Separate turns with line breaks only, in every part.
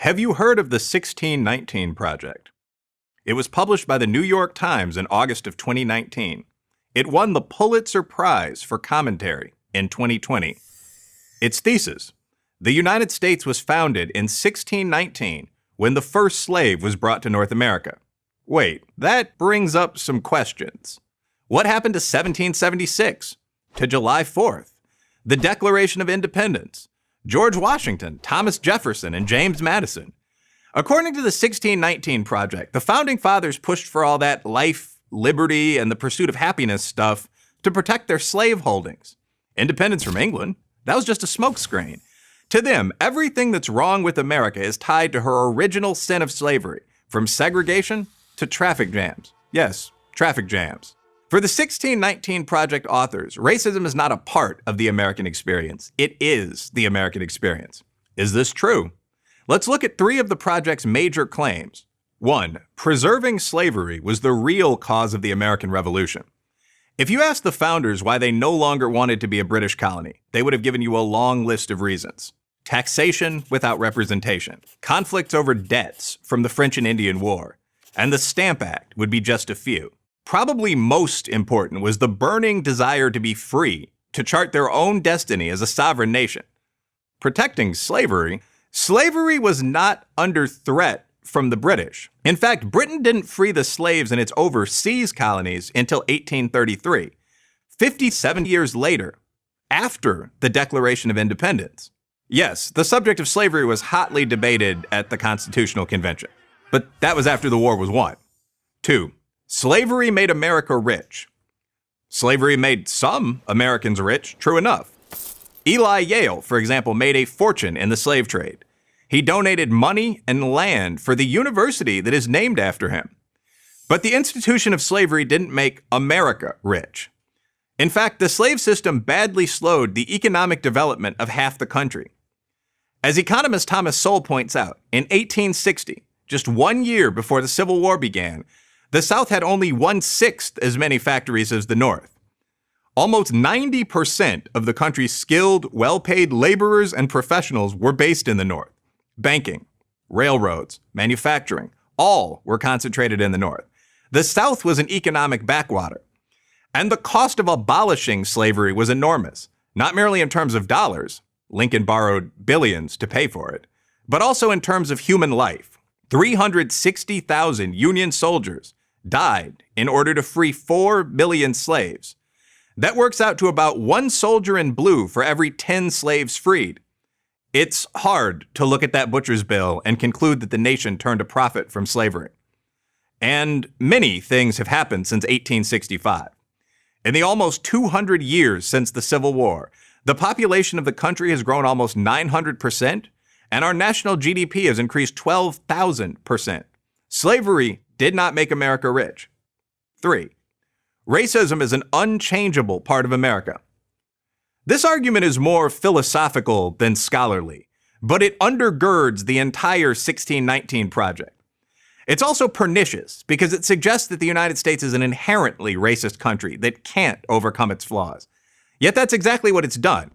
Have you heard of the 1619 Project? It was published by the New York Times in August of 2019. It won the Pulitzer Prize for Commentary in 2020. Its thesis: the United States was founded in 1619 when the first slave was brought to North America. Wait, that brings up some questions. What happened to 1776? To July 4th? The Declaration of Independence? George Washington, Thomas Jefferson, and James Madison? According to the 1619 Project, the Founding Fathers pushed for all that life, liberty, and the pursuit of happiness stuff to protect their slave holdings. Independence from England? That was just a smokescreen. To them, everything that's wrong with America is tied to her original sin of slavery, from segregation to traffic jams. Yes, traffic jams. For the 1619 Project authors, racism is not a part of the American experience. It is the American experience. Is this true? Let's look at three of the project's major claims. 1. Preserving slavery was the real cause of the American Revolution. If you asked the founders why they no longer wanted to be a British colony, they would have given you a long list of reasons. Taxation without representation, conflicts over debts from the French and Indian War, and the Stamp Act would be just a few. Probably most important was the burning desire to be free, to chart their own destiny as a sovereign nation. Protecting slavery was not under threat from the British. In fact, Britain didn't free the slaves in its overseas colonies until 1833, 57 years later, after the Declaration of Independence. Yes, the subject of slavery was hotly debated at the Constitutional Convention, but that was after the war was won. 2. Slavery made America rich. Slavery made some Americans rich, true enough. Eli Yale, for example, made a fortune in the slave trade. He donated money and land for the university that is named after him. But the institution of slavery didn't make America rich. In fact, the slave system badly slowed the economic development of half the country. As economist Thomas Sowell points out, in 1860, just 1 year before the Civil War began, the South had only 1/6 as many factories as the North. Almost 90% of the country's skilled, well-paid laborers and professionals were based in the North. Banking, railroads, manufacturing, all were concentrated in the North. The South was an economic backwater. And the cost of abolishing slavery was enormous, not merely in terms of dollars — Lincoln borrowed billions to pay for it — but also in terms of human life. 360,000 Union soldiers died in order to free 4 million slaves. That works out to about 1 soldier in blue for every 10 slaves freed. It's hard to look at that butcher's bill and conclude that the nation turned a profit from slavery. And many things have happened since 1865. In the almost 200 years since the Civil War, the population of the country has grown almost 900%, and our national GDP has increased 12,000%. Slavery did not make America rich. 3. Racism is an unchangeable part of America. This argument is more philosophical than scholarly, but it undergirds the entire 1619 Project. It's also pernicious because it suggests that the United States is an inherently racist country that can't overcome its flaws. Yet that's exactly what it's done.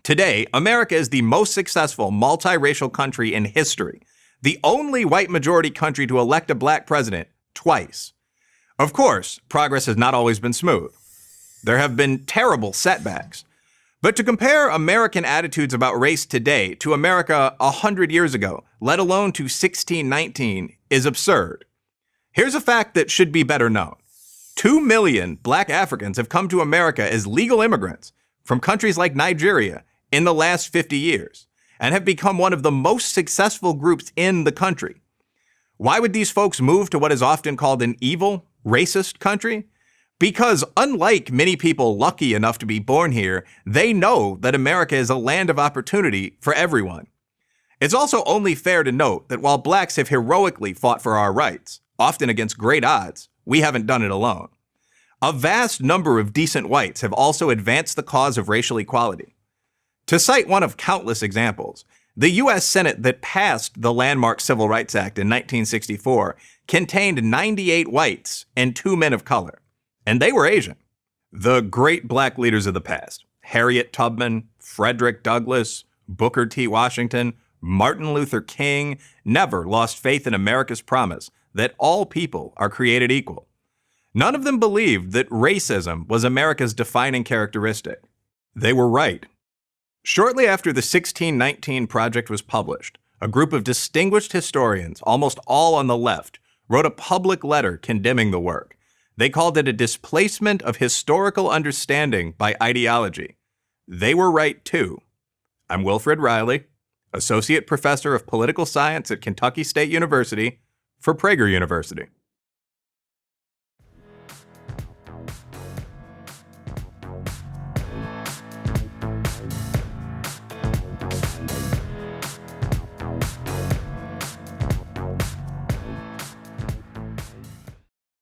Today, America is the most successful multiracial country in history, the only white majority country to elect a black president twice. Of course, progress has not always been smooth. There have been terrible setbacks. But to compare American attitudes about race today to America 100 years ago, let alone to 1619, is absurd. Here's a fact that should be better known. 2 million black Africans have come to America as legal immigrants from countries like Nigeria in the last 50 years and have become one of the most successful groups in the country. Why would these folks move to what is often called an evil, racist country? Because unlike many people lucky enough to be born here, they know that America is a land of opportunity for everyone. It's also only fair to note that while blacks have heroically fought for our rights, often against great odds, we haven't done it alone. A vast number of decent whites have also advanced the cause of racial equality. To cite one of countless examples, the U.S. Senate that passed the landmark Civil Rights Act in 1964 contained 98 whites and 2 men of color, and they were Asian. The great black leaders of the past, Harriet Tubman, Frederick Douglass, Booker T. Washington, Martin Luther King never lost faith in America's promise that all people are created equal. None of them believed that racism was America's defining characteristic. They were right. Shortly after the 1619 Project was published, a group of distinguished historians, almost all on the left, wrote a public letter condemning the work. They called it a displacement of historical understanding by ideology. They were right too. I'm Wilfred Riley, Associate Professor of Political Science at Kentucky State University for Prager University.